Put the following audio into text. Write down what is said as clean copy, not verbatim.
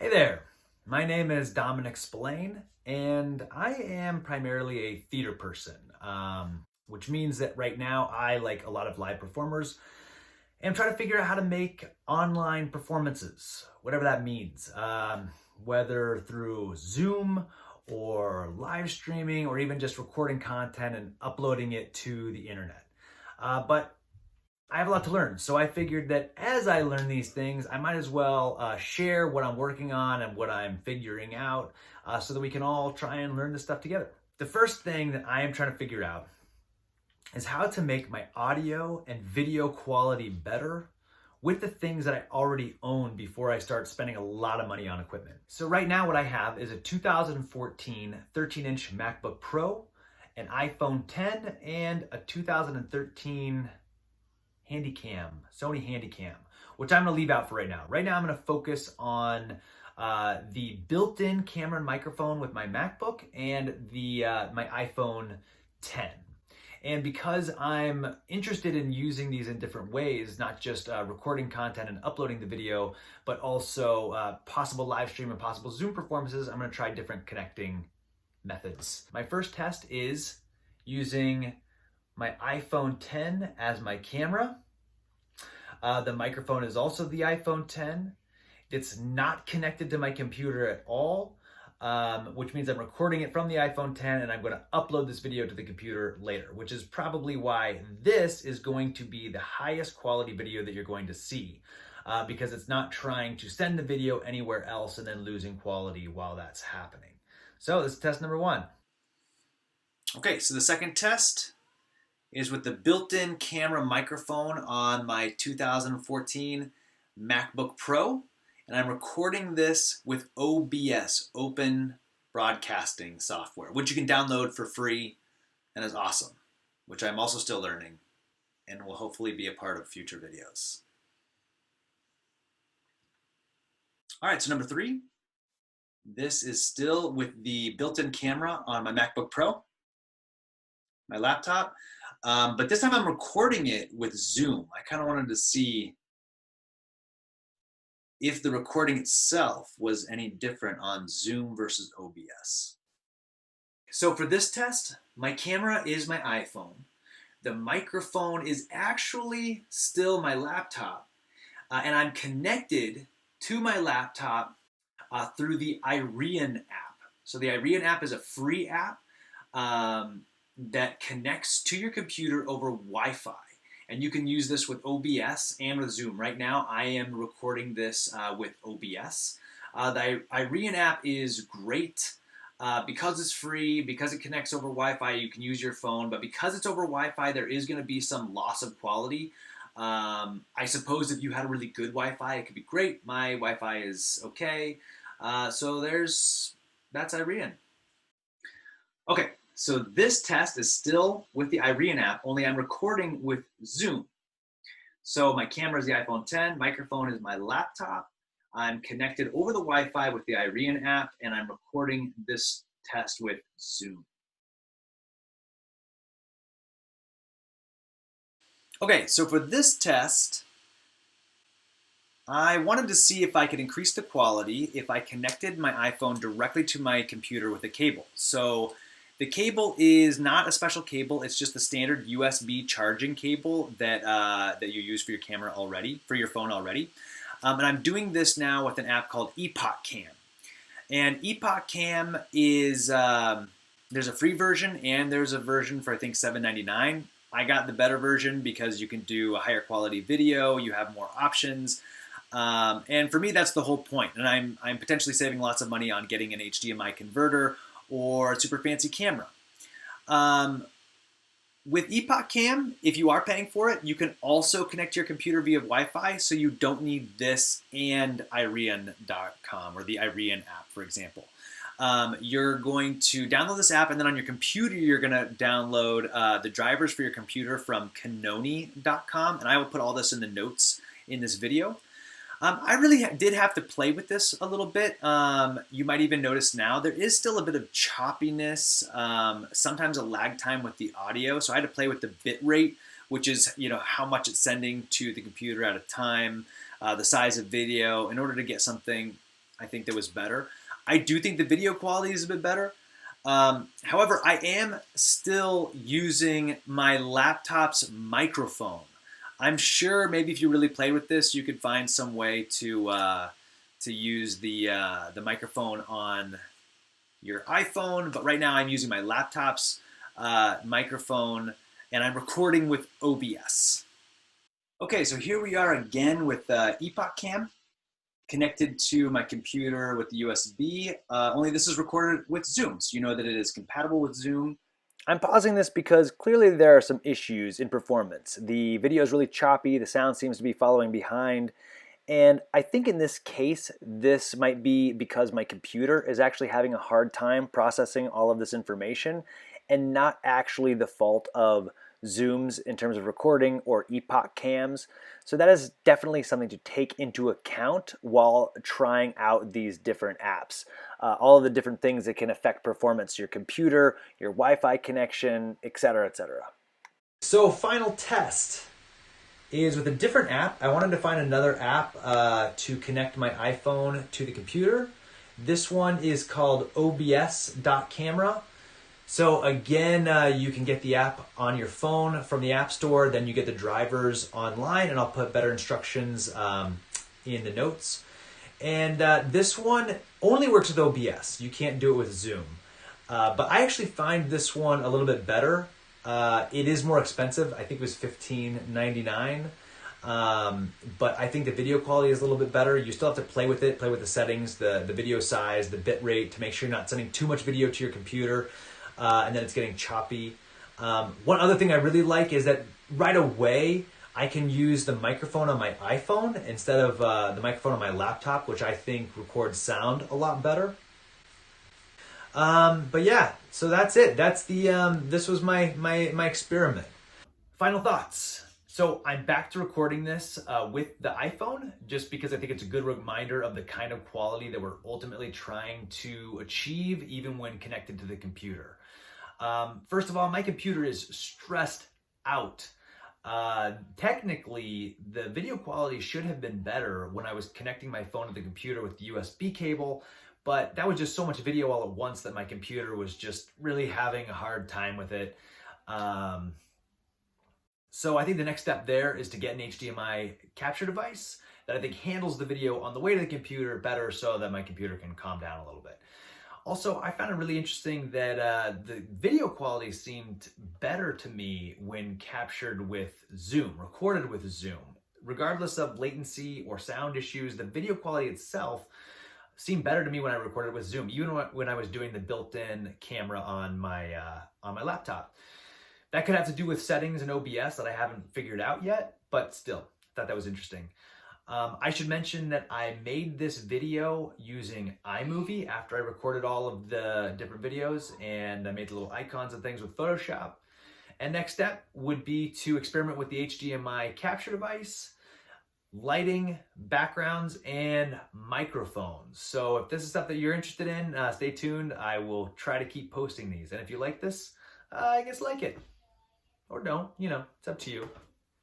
Hey there, my name is Dominic Spillane, and I am primarily a theater person, which means that right now I, like a lot of live performers, am trying to figure out how to make online performances, whatever that means, whether through Zoom or live streaming or even just recording content and uploading it to the internet. But I have a lot to learn, so I figured that as I learn these things, I might as well share what I'm working on and what I'm figuring out so that we can all try and learn this stuff together. The first thing that I am trying to figure out is how to make my audio and video quality better with the things that I already own before I start spending a lot of money on equipment. So right now what I have is a 2014 13-inch MacBook Pro, an iPhone 10, and a 2013 Sony Handycam, which I'm gonna leave out for right now. Right now I'm gonna focus on the built-in camera and microphone with my MacBook and my iPhone 10. And because I'm interested in using these in different ways, not just recording content and uploading the video, but also possible live stream and possible Zoom performances, I'm gonna try different connecting methods. My first test is using my iPhone 10 as my camera. The microphone is also the iPhone 10. It's not connected to my computer at all, which means I'm recording it from the iPhone 10 and I'm going to upload this video to the computer later, which is probably why this is going to be the highest quality video that you're going to see, because it's not trying to send the video anywhere else and then losing quality while that's happening. So this is test number one. Okay, so the second test is with the built-in camera microphone on my 2014 MacBook Pro, and I'm recording this with OBS, Open Broadcasting Software, which you can download for free and is awesome, which I'm also still learning and will hopefully be a part of future videos. All right, so number three, this is still with the built-in camera on my MacBook Pro, my laptop. But this time I'm recording it with Zoom. I kind of wanted to see if the recording itself was any different on Zoom versus OBS. So for this test, my camera is my iPhone. The microphone is actually still my laptop. And I'm connected to my laptop through the Iriun app. So the Iriun app is a free app that connects to your computer over Wi-Fi. And you can use this with OBS and with Zoom. Right now, I am recording this with OBS. The Iriun app is great because it's free, because it connects over Wi-Fi, you can use your phone, but because it's over Wi-Fi, there is gonna be some loss of quality. I suppose if you had a really good Wi-Fi, it could be great. My Wi-Fi is okay. So that's Iriun. Okay. So this test is still with the Iriun app, only I'm recording with Zoom. So my camera is the iPhone 10, microphone is my laptop. I'm connected over the Wi-Fi with the Iriun app, and I'm recording this test with Zoom. Okay, so for this test, I wanted to see if I could increase the quality if I connected my iPhone directly to my computer with a cable. So the cable is not a special cable, it's just the standard USB charging cable that you use for your camera already, for your phone already. And I'm doing this now with an app called EpocCam. And EpocCam is, there's a free version and there's a version for I think $7.99. I got the better version because you can do a higher quality video, you have more options. And for me, that's the whole point. And I'm potentially saving lots of money on getting an HDMI converter or a super fancy camera. With EpocCam, if you are paying for it, you can also connect your computer via Wi-Fi, so you don't need this and Iriun.com or the Iriun app, for example. You're going to download this app, and then on your computer, you're going to download the drivers for your computer from Canoni.com, and I will put all this in the notes in this video. I really did have to play with this a little bit. You might even notice now there is still a bit of choppiness, sometimes a lag time with the audio. So I had to play with the bit rate, which is how much it's sending to the computer at a time, the size of video, in order to get something I think that was better. I do think the video quality is a bit better. However, I am still using my laptop's microphone. I'm sure maybe if you really played with this, you could find some way to use the microphone on your iPhone. But right now, I'm using my laptop's microphone, and I'm recording with OBS. Okay, so here we are again with EpocCam connected to my computer with the USB, only this is recorded with Zoom, so you know that it is compatible with Zoom. I'm pausing this because clearly there are some issues in performance. The video is really choppy, the sound seems to be following behind, and I think in this case, this might be because my computer is actually having a hard time processing all of this information and not actually the fault of Zooms in terms of recording or EpocCams. So that is definitely something to take into account while trying out these different apps. All of the different things that can affect performance, your computer, your Wi-Fi connection, etc., etc. So final test is with a different app. I wanted to find another app to connect my iPhone to the computer. This one is called Obs.Camera. So again, you can get the app on your phone from the App Store, then you get the drivers online, and I'll put better instructions in the notes. And this one only works with OBS. You can't do it with Zoom. But I actually find this one a little bit better. It is more expensive. I think it was $15.99. But I think the video quality is a little bit better. You still have to play with it, play with the settings, the video size, the bit rate to make sure you're not sending too much video to your computer. And then it's getting choppy. One other thing I really like is that right away I can use the microphone on my iPhone instead of the microphone on my laptop, which I think records sound a lot better. But yeah, so that's it. That's the this was my experiment. Final thoughts. So I'm back to recording this with the iPhone just because I think it's a good reminder of the kind of quality that we're ultimately trying to achieve even when connected to the computer. First of all, my computer is stressed out. Technically, the video quality should have been better when I was connecting my phone to the computer with the USB cable, but that was just so much video all at once that my computer was just really having a hard time with it. So I think the next step there is to get an HDMI capture device that I think handles the video on the way to the computer better so that my computer can calm down a little bit. Also, I found it really interesting that the video quality seemed better to me when captured with Zoom, recorded with Zoom. Regardless of latency or sound issues, the video quality itself seemed better to me when I recorded with Zoom, even when I was doing the built-in camera on my laptop. That could have to do with settings in OBS that I haven't figured out yet, but still, I thought that was interesting. I should mention that I made this video using iMovie after I recorded all of the different videos, and I made the little icons and things with Photoshop. And next step would be to experiment with the HDMI capture device, lighting, backgrounds, and microphones. So if this is stuff that you're interested in, stay tuned. I will try to keep posting these. And if you like this, I guess like it. Or don't, you know, it's up to you.